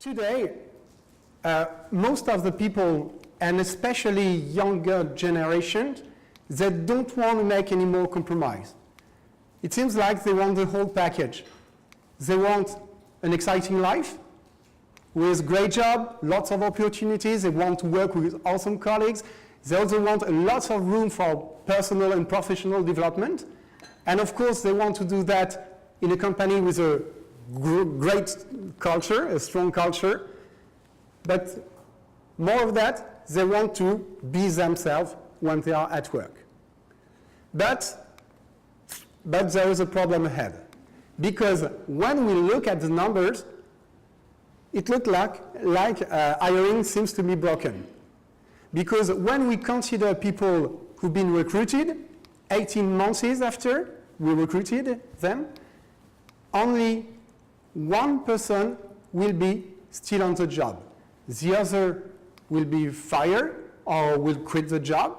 Today, most of the people, and especially younger generations, they don't want to make any more compromise. It seems like they want the whole package. They want an exciting life with great job, lots of opportunities. They want to work with awesome colleagues. They also want a lot of room for personal and professional development. And of course, they want to do that in a company with a great culture, a strong culture. But more of that, they want to be themselves when they are at work. But there is a problem ahead. Because when we look at the numbers, it looks like hiring seems to be broken. Because when we consider people who've been recruited, 18 months after we recruited them, only one person will be still on the job. The other will be fired or will quit the job.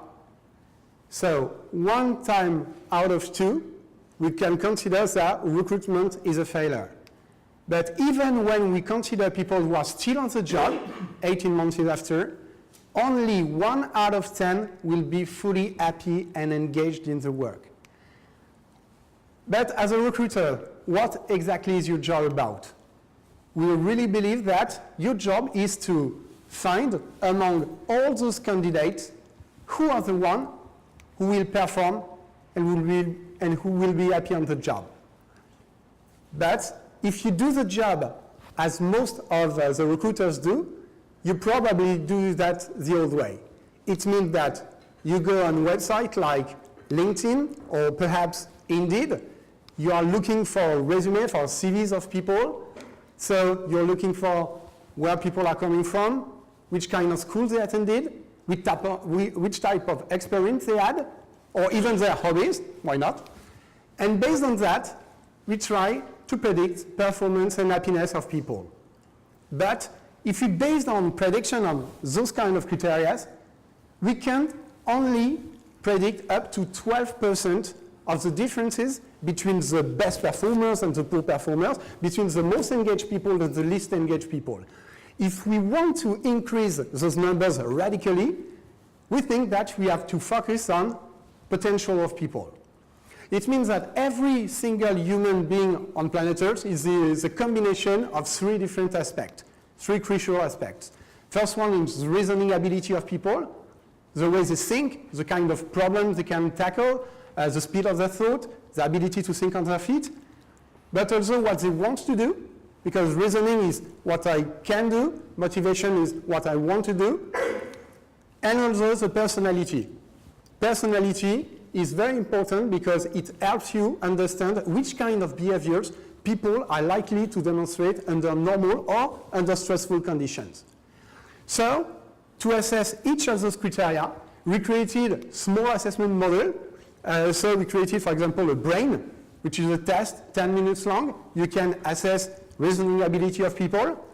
So 1 time out of 2, we can consider that recruitment is a failure. But even when we consider people who are still on the job, 18 months after, only 1 out of 10 will be fully happy and engaged in the work. But as a recruiter, what exactly is your job about? We really believe that your job is to find among all those candidates who are the ones who will perform and who will be happy on the job. But if you do the job as most of the recruiters do, you probably do that the old way. It means that you go on a website like LinkedIn or perhaps Indeed. You are looking for a resume, for CVs of people. So you're looking for where people are coming from, which kind of school they attended, which type of experience they had, or even their hobbies, why not? And based on that, we try to predict performance and happiness of people. But if we based on prediction on those kind of criteria, we can only predict up to 12% of the differences between the best performers and the poor performers, between the most engaged people and the least engaged people. If we want to increase those numbers radically, we think that we have to focus on potential of people. It means that every single human being on planet Earth is a combination of 3 different aspects, 3 crucial aspects. First one is the reasoning ability of people, the way they think, the kind of problems they can tackle, the speed of their thought, the ability to think on their feet, but also what they want to do, because reasoning is what I can do, motivation is what I want to do, and also the personality. Personality is very important because it helps you understand which kind of behaviors people are likely to demonstrate under normal or under stressful conditions. So, to assess each of those criteria, we created a small assessment model. So we created, for example, a brain, which is a test, 10 minutes long. You can assess reasoning ability of people.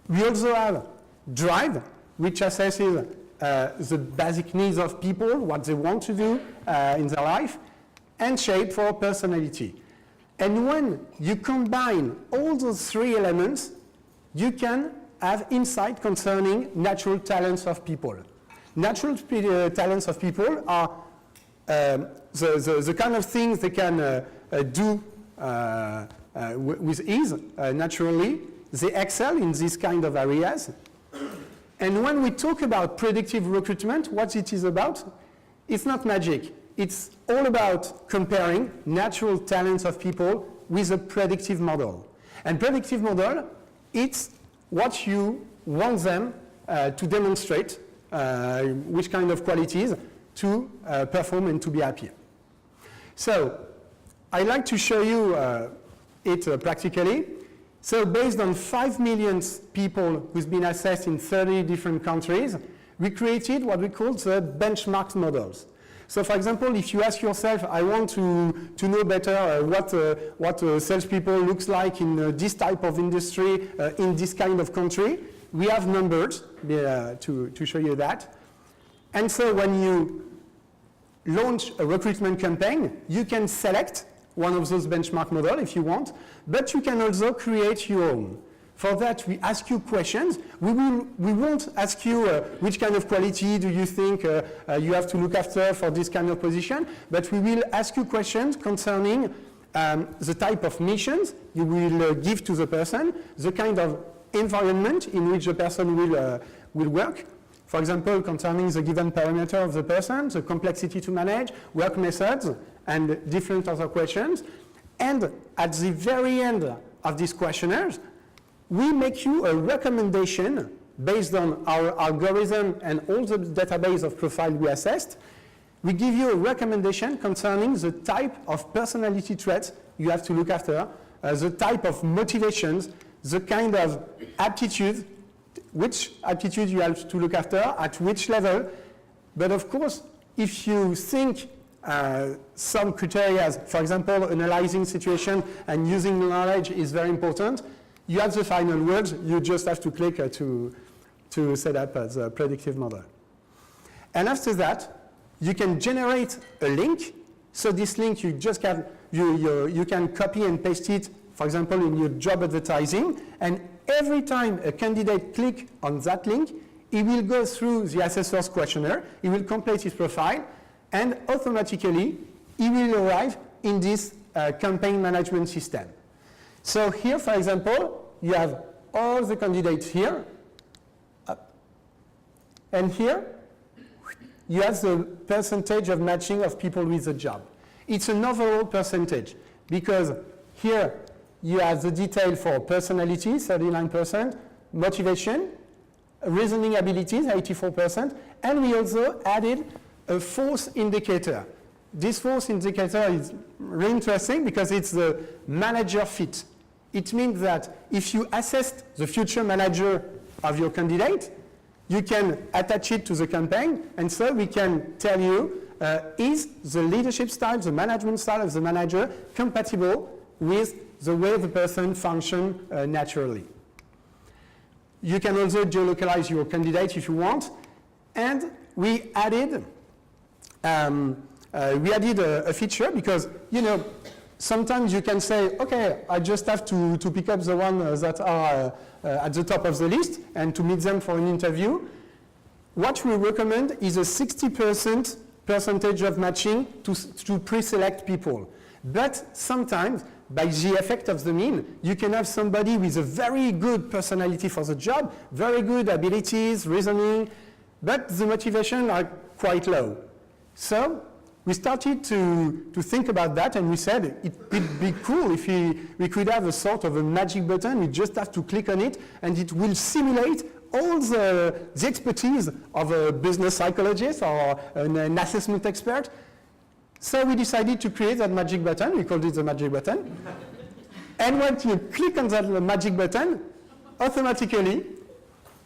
We also have drive, which assesses the basic needs of people, what they want to do in their life, and shape for personality. And when you combine all those 3 elements, you can have insight concerning natural talents of people. Natural talents of people are the kind of things they can do with ease, naturally. They excel in these kind of areas. And when we talk about predictive recruitment, what it is about, it's not magic. It's all about comparing natural talents of people with a predictive model. And predictive model, it's what you want them to demonstrate, which kind of qualities to perform and to be happier. So I'd like to show you it practically. So based on 5 million people who's been assessed in 30 different countries, we created what we call the benchmark models. So for example, if you ask yourself, I want to know better what salespeople looks like in this type of industry, in this kind of country, we have numbers to show you that. And so when you launch a recruitment campaign, you can select one of those benchmark models if you want, but you can also create your own. For that, we ask you questions. We won't ask you which kind of quality do you think you have to look after for this kind of position, but we will ask you questions concerning the type of missions you will give to the person, the kind of environment in which the person will work. For example, concerning the given parameter of the person, the complexity to manage, work methods, and different other questions. And at the very end of these questionnaires, we make you a recommendation based on our algorithm and all the database of profile we assessed. We give you a recommendation concerning the type of personality traits you have to look after, the type of motivations, the kind of aptitude, which aptitude you have to look after, at which level. But of course, if you think some criteria, for example, analyzing situation and using knowledge is very important, you have the final words. You just have to click to set up the predictive model. And after that, you can generate a link. So this link, you just can, you can copy and paste it, for example, in your job advertising. And every time a candidate clicks on that link, he will go through the AssessFirst questionnaire. He will complete his profile, and automatically, he will arrive in this campaign management system. So here, for example, you have all the candidates here. And here, you have the percentage of matching of people with a job. It's an overall percentage, because here you have the detail for personality, 39%, motivation, reasoning abilities, 84%, and we also added a fourth indicator. This fourth indicator is really interesting because it's the manager fit. It means that if you assess the future manager of your candidate, you can attach it to the campaign, and so we can tell you, is the leadership style, the management style of the manager compatible with the way the person functions naturally. You can also geolocalize your candidate if you want, and we added a feature because, you know, sometimes you can say, okay, I just have to pick up the ones that are at the top of the list and to meet them for an interview. What we recommend is a 60% percentage of matching to pre-select people. But sometimes, by the effect of the mean, you can have somebody with a very good personality for the job, very good abilities, reasoning, but the motivation are quite low. So we started to think about that, and we said it would be cool if we could have a sort of a magic button. We just have to click on it, and it will simulate all the expertise of a business psychologist or an assessment expert. So we decided to create that magic button. We called it the magic button. And when you click on that magic button, automatically,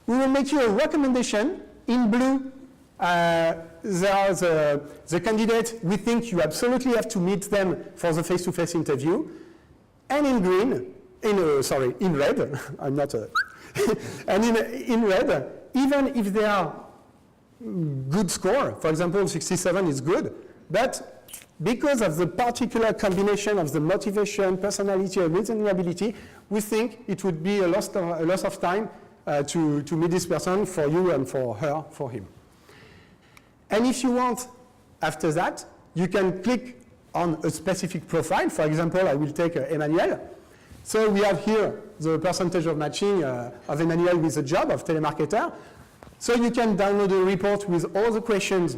we will make you a recommendation. In blue, there are the candidates we think you absolutely have to meet them for the face-to-face interview. And in green, in red, I'm not a, and in red, even if they are good score, for example, 67 is good, but because of the particular combination of the motivation, personality, and reasoning ability, we think it would be a loss of time to meet this person for you and for her, for him. And if you want, after that, you can click on a specific profile. For example, I will take Emmanuel. So we have here the percentage of matching of Emmanuel with a job of telemarketer. So you can download a report with all the questions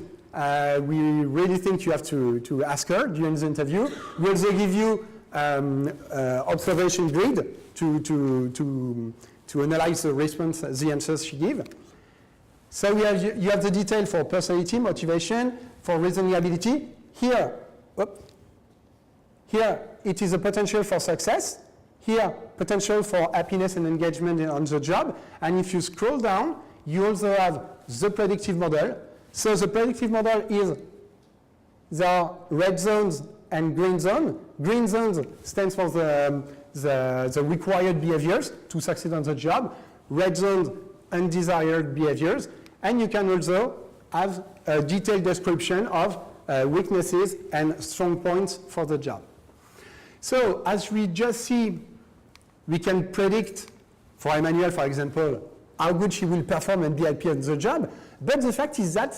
we really think you have to ask her during the interview. We also give you observation grid to analyze the response, the answers she gives. So you have the detail for personality, motivation, for reasoning ability. Here it is a potential for success. Here, potential for happiness and engagement on the job. And if you scroll down, you also have the predictive model. So the predictive model is there are red zones and green zones. Green zones stands for the required behaviors to succeed on the job. Red zones, undesired behaviors. And you can also have a detailed description of weaknesses and strong points for the job. So as we just see, we can predict for Emmanuel, for example, how good she will perform and be happy on the job, but the fact is that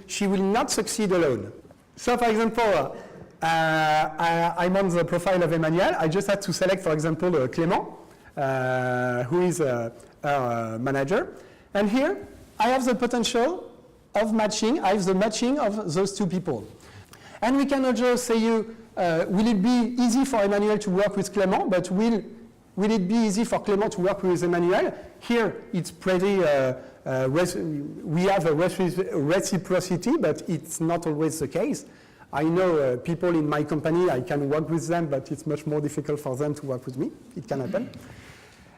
she will not succeed alone. So for example, I'm on the profile of Emmanuel. I just had to select, for example, Clément, who is a manager. And here, I have the potential of matching, I have the matching of those two people. And we can also say will it be easy for Emmanuel to work with Clément, but will it be easy for Clément to work with Emmanuel? Here, it's pretty, we have a reciprocity, but it's not always the case. I know people in my company, I can work with them, but it's much more difficult for them to work with me. It can happen.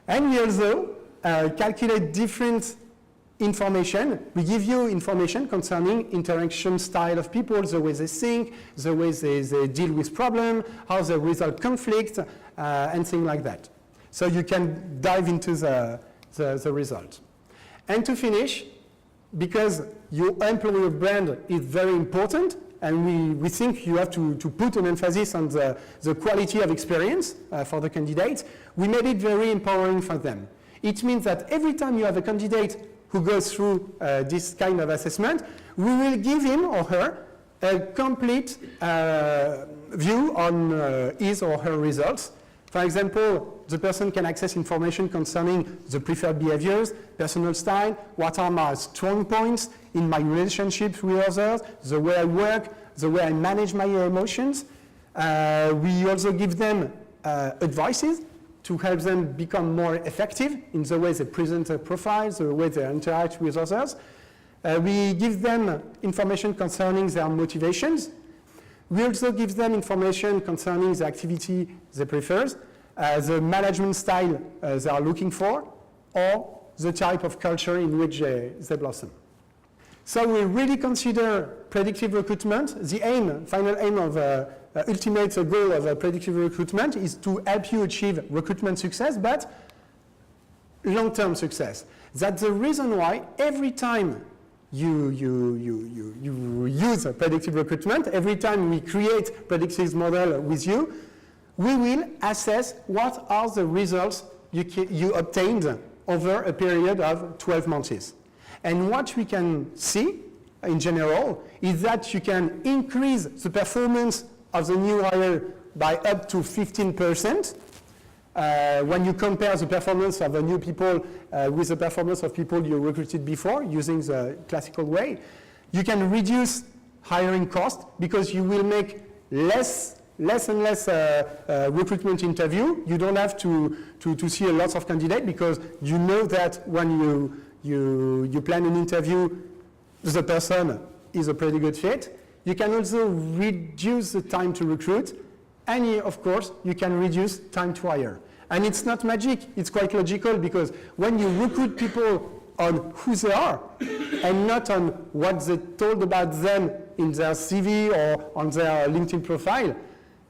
And we also calculate different information. We give you information concerning interaction style of people, the way they think, the way they deal with problems, how they resolve conflict, and things like that. So you can dive into the result. And to finish, because your employer brand is very important, and we think you have to put an emphasis on the quality of experience for the candidates, we made it very empowering for them. It means that every time you have a candidate who goes through this kind of assessment, we will give him or her a complete view on his or her results. For example, the person can access information concerning the preferred behaviors, personal style, what are my strong points in my relationships with others, the way I work, the way I manage my emotions. We also give them advices to help them become more effective in the way they present their profiles, the way they interact with others. We give them information concerning their motivations. We also give them information concerning the activity they prefer, the management style they are looking for, or the type of culture in which they blossom. So we really consider predictive recruitment. The aim, final aim of ultimate goal of predictive recruitment is to help you achieve recruitment success, but long-term success. That's the reason why every time you use predictive recruitment, every time we create predictive model with you, we will assess what are the results you obtained over a period of 12 months. And what we can see in general is that you can increase the performance of the new hire by up to 15%. When you compare the performance of the new people with the performance of people you recruited before using the classical way, you can reduce hiring cost because you will make less and less recruitment interview. You don't have to see a lot of candidates because you know that when you plan an interview, the person is a pretty good fit. You can also reduce the time to recruit, and of course, you can reduce time to hire. And it's not magic, it's quite logical because when you recruit people on who they are and not on what they told about them in their CV or on their LinkedIn profile,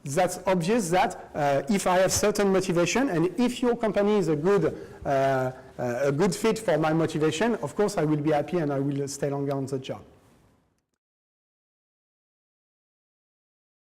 that's obvious that if I have certain motivation and if your company is a good fit for my motivation, of course I will be happy and I will stay longer on the job.